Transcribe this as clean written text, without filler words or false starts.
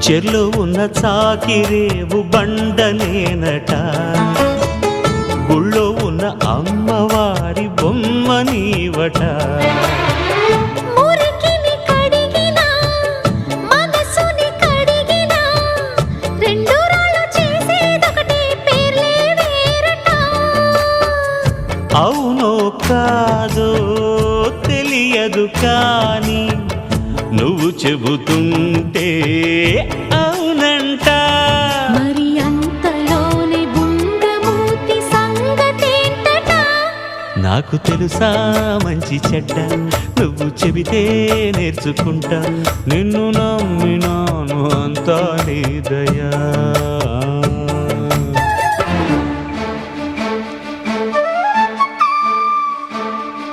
చెర్లో ఉన్న చాకిరేవు బండనేనట, గుళ్ళో ఉన్న అమ్మవారి బొమ్మ నీవట. అవునో కాదో తెలియదు కానీ నువ్వు చెబుతుంటే అవునంట. మరి అంతలోనే బుంగమూతి సంగతేంటట? నాకు తెలుసా మంచి చెడ్డ, నువ్వు చెబితే నేర్చుకుంటా. నిన్ను నమ్మినాను అంతా నీ దయా.